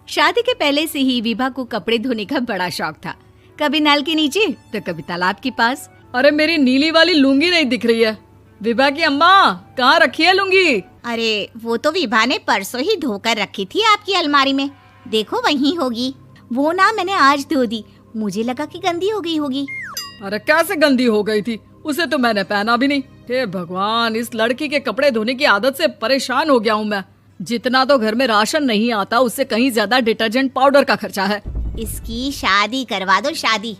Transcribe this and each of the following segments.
शादी के पहले से ही विभा को कपड़े धोने का बड़ा शौक था। कभी नल के नीचे तो कभी तालाब के पास। अरे मेरी नीली वाली लुंगी नहीं दिख रही है। विभा की अम्मा, कहाँ रखी है लुंगी? अरे वो तो विभा ने परसों ही धोकर रखी थी आपकी अलमारी में, देखो वहीं होगी। वो ना मैंने आज धो दी, मुझे लगा कि गंदी हो गई होगी। अरे कैसे गंदी हो गई थी, उसे तो मैंने पहना भी नहीं। हे भगवान, इस लड़की के कपड़े धोने की आदत से परेशान हो गया हूँ मैं। जितना तो घर में राशन नहीं आता, उससे कहीं ज्यादा डिटर्जेंट पाउडर का खर्चा है। इसकी शादी करवा दो, शादी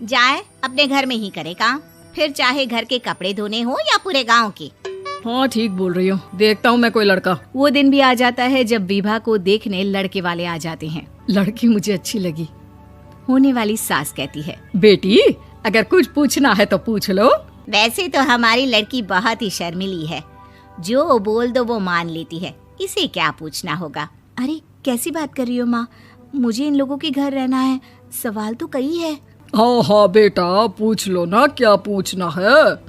जाए अपने घर में ही करे काम, फिर चाहे घर के कपड़े धोने हो या पूरे गांव के। हाँ ठीक बोल रही हूँ, देखता हूँ मैं कोई लड़का। वो दिन भी आ जाता है जब विभा को देखने लड़के वाले आ जाते हैं। लड़की मुझे अच्छी लगी। होने वाली सास कहती है, बेटी अगर कुछ पूछना है तो पूछ लो। वैसे तो हमारी लड़की बहुत ही शर्मीली है, जो बोल दो वो मान लेती है, इसे क्या पूछना होगा। अरे कैसी बात कर रही हो माँ, मुझे इन लोगों के घर रहना है, सवाल तो कई है। हाँ हाँ बेटा, पूछ लो ना, क्या पूछना है।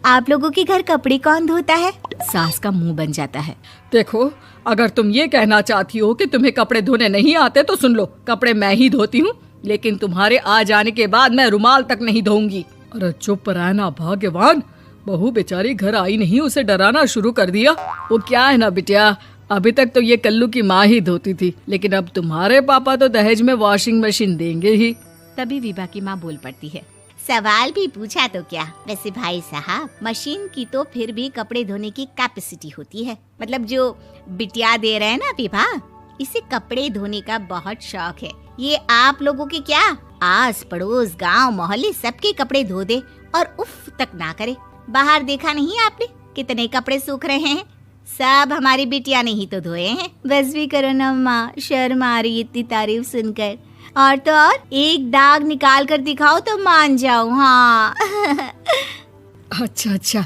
आप लोगों के घर कपड़े कौन धोता है? सास का मुंह बन जाता है। देखो, अगर तुम ये कहना चाहती हो कि तुम्हें कपड़े धोने नहीं आते तो सुन लो, कपड़े मैं ही धोती हूँ, लेकिन तुम्हारे आ जाने के बाद मैं रुमाल तक नहीं धोऊंगी। अरे चुप रहना भाग्यवान, बहू बेचारी घर आई नहीं, उसे डराना शुरू कर दिया। वो क्या है ना बिटिया, अभी तक तो ये कल्लू की माँ ही धोती थी, लेकिन अब तुम्हारे पापा तो दहेज में वॉशिंग मशीन देंगे ही। तभी विभा की माँ बोल पड़ती है, सवाल भी पूछा तो क्या। वैसे भाई साहब, मशीन की तो फिर भी कपड़े धोने की कैपेसिटी होती है, मतलब जो बिटिया दे रहे हैं ना विभा, इसे कपड़े धोने का बहुत शौक है। ये आप लोगों के क्या, आस पड़ोस गांव मोहल्ले सबके कपड़े धो दे और उफ तक ना करे। बाहर देखा नहीं आपने कितने कपड़े सूख रहे हैं, सब हमारी बिटिया ने ही तो धोए हैं। बस भी करो ना माँ, शर्म आ रही इतनी तारीफ सुनकर। और तो और एक दाग निकाल कर दिखाओ तो मान जाओ। हाँ अच्छा,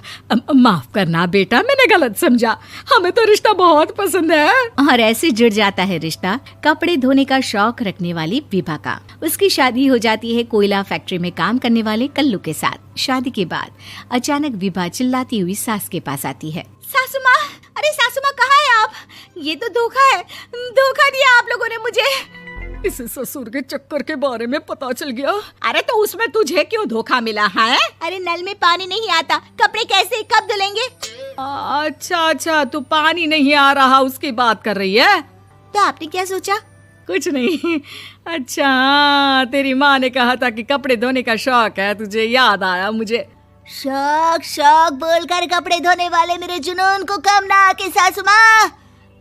माफ करना बेटा, मैंने गलत समझा, हमें तो रिश्ता बहुत पसंद है। और ऐसे जुड़ जाता है रिश्ता कपड़े धोने का शौक रखने वाली विभा का। उसकी शादी हो जाती है कोयला फैक्ट्री में काम करने वाले कल्लू के साथ। शादी के बाद अचानक विभा चिल्लाती हुई सास के पास आती है। सासू माँ, अरे सासू माँ कहाँ है आप? ये तो धोखा है, धोखा दिया आप लोगों ने मुझे। इसे ससुर के चक्कर के बारे में पता चल गया। अरे तो उसमें तुझे क्यों धोखा मिला है? अरे नल में पानी नहीं आता, कपड़े कैसे कब धुलेंगे? अच्छा, तू पानी नहीं आ रहा उसकी बात कर रही है। तो आपने क्या सोचा? कुछ नहीं। अच्छा, तेरी माँ ने कहा था कि कपड़े धोने का शौक है तुझे, याद आया मुझे। शौक बोलकर कपड़े धोने वाले मेरे जुनून को कम ना आके सासू माँ,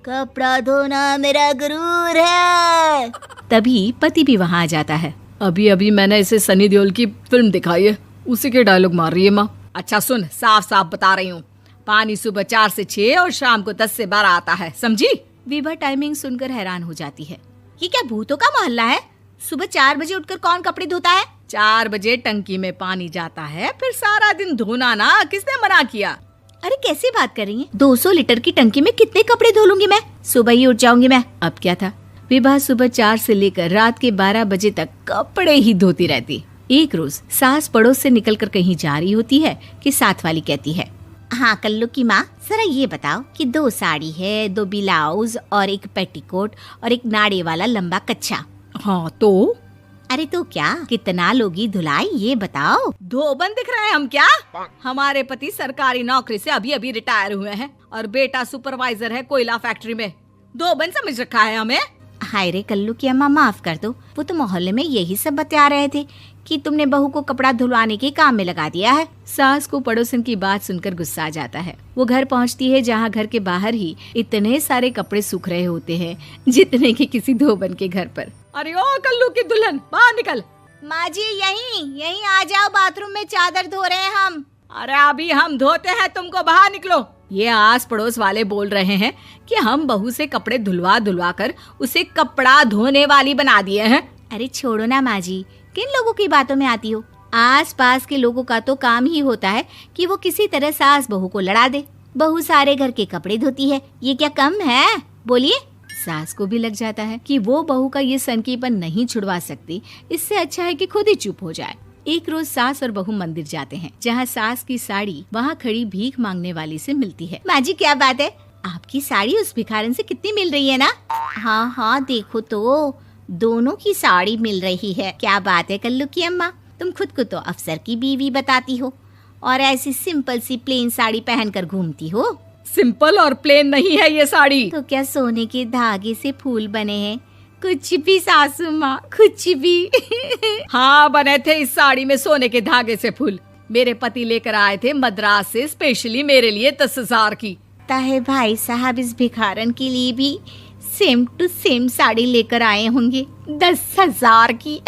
कपड़ा धोना मेरा गुरूर है। तभी पति भी वहाँ आ जाता है। अभी मैंने इसे सनी देओल की फिल्म दिखाई है, उसी के डायलॉग मार रही है माँ। अच्छा सुन, साफ साफ बता रही हूँ, पानी सुबह 4 से 6 और शाम को 10 से 12 आता है, समझी? विभा टाइमिंग सुनकर हैरान हो जाती है। ये क्या भूतों का मोहल्ला है? सुबह 4 बजे उठकर कौन कपड़े धोता है? 4 बजे टंकी में पानी जाता है, फिर सारा दिन धोना ना, किसने मना किया? अरे कैसी बात कर रही हैं? 200 लीटर की टंकी में कितने कपड़े धो लूंगी मैं, सुबह ही उठ जाऊंगी मैं। अब क्या था, विभा सुबह 4 से लेकर रात के 12 बजे तक कपड़े ही धोती रहती। एक रोज सास पड़ोस से निकलकर कहीं जा रही होती है कि साथ वाली कहती है, हाँ कल्लू की माँ, जरा ये बताओ कि 2 साड़ी है, 2 ब्लाउज और एक पेटीकोट और एक नाड़े वाला लंबा कच्छा। हाँ तो? अरे तो क्या, कितना लोगी धुलाई ये बताओ। धोबन दिख रहे हैं हम क्या? हमारे पति सरकारी नौकरी से अभी रिटायर हुए हैं और बेटा सुपरवाइजर है कोयला फैक्ट्री में। धोबन समझ रखा है हमें? हाय रे कल्लू की अम्मा, माफ कर दो, वो तो मोहल्ले में यही सब बता रहे थे कि तुमने बहू को कपड़ा धुलवाने के काम में लगा दिया है। सास को पड़ोसन की बात सुनकर गुस्सा आ जाता है। वो घर पहुंचती है जहां घर के बाहर ही इतने सारे कपड़े सूख रहे होते हैं जितने कि किसी धोबन के घर पर। अरे ओ कल्लू की दुल्हन, बाहर निकल। माँ जी यहीं आ जाओ, बाथरूम में चादर धो रहे हैं हम। अरे अभी हम धोते हैं, तुमको बाहर निकलो। ये आस पड़ोस वाले बोल रहे हैं कि हम बहू से कपड़े धुलवा कर उसे कपड़ा धोने वाली बना दिए हैं। अरे छोड़ो ना माँ जी, किन लोगों की बातों में आती हो? आस पास के लोगों का तो काम ही होता है कि वो किसी तरह सास बहू को लड़ा दे। बहू सारे घर के कपड़े धोती है, ये क्या कम है? बोलिए। सास को भी लग जाता है कि वो बहू का ये सनकीपन नहीं छुड़वा सकती, इससे अच्छा है कि खुद ही चुप हो जाए। एक रोज सास और बहू मंदिर जाते हैं, जहाँ सास की साड़ी वहाँ खड़ी भीख मांगने वाली से मिलती है। माँ जी क्या बात है, आपकी साड़ी उस भिखारन से कितनी मिल रही है ना? हाँ हाँ, देखो तो दोनों की साड़ी मिल रही है। क्या बात है कल्लू की अम्मा, तुम खुद को तो अफसर की बीवी बताती हो और ऐसी सिंपल सी प्लेन साड़ी पहनकर घूमती हो। सिंपल और प्लेन नहीं है ये साड़ी। तो क्या सोने के धागे से फूल बने हैं? कुछ भी सासू माँ, कुछ भी। हाँ, बने थे इस साड़ी में सोने के धागे से फूल। मेरे पति लेकर आए थे मद्रास से स्पेशली मेरे लिए 10,000 की। ताहे भाई साहब इस भिखारन के लिए भी सेम टू सेम साड़ी लेकर आए होंगे 10,000 की।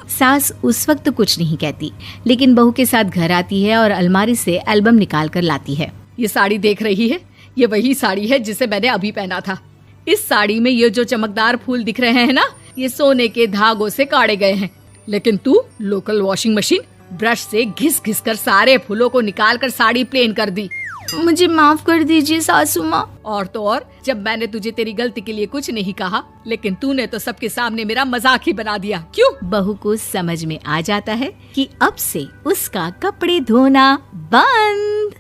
सास उस वक्त कुछ नहीं कहती, लेकिन बहू के साथ घर आती है और अलमारी से एल्बम निकाल कर लाती है। ये साड़ी देख रही है, ये वही साड़ी है जिसे मैंने अभी पहना था। इस साड़ी में ये जो चमकदार फूल दिख रहे हैं ना, ये सोने के धागों से काढ़े गए हैं। लेकिन तू लोकल वॉशिंग मशीन ब्रश से घिस घिस कर सारे फूलों को निकाल कर साड़ी प्लेन कर दी। मुझे माफ कर दीजिए सासू माँ। और तो और, जब मैंने तुझे तेरी गलती के लिए कुछ नहीं कहा, लेकिन तूने तो सबके सामने मेरा मजाक ही बना दिया। क्यों? बहू को समझ में आ जाता है कि अब से उसका कपड़े धोना बंद।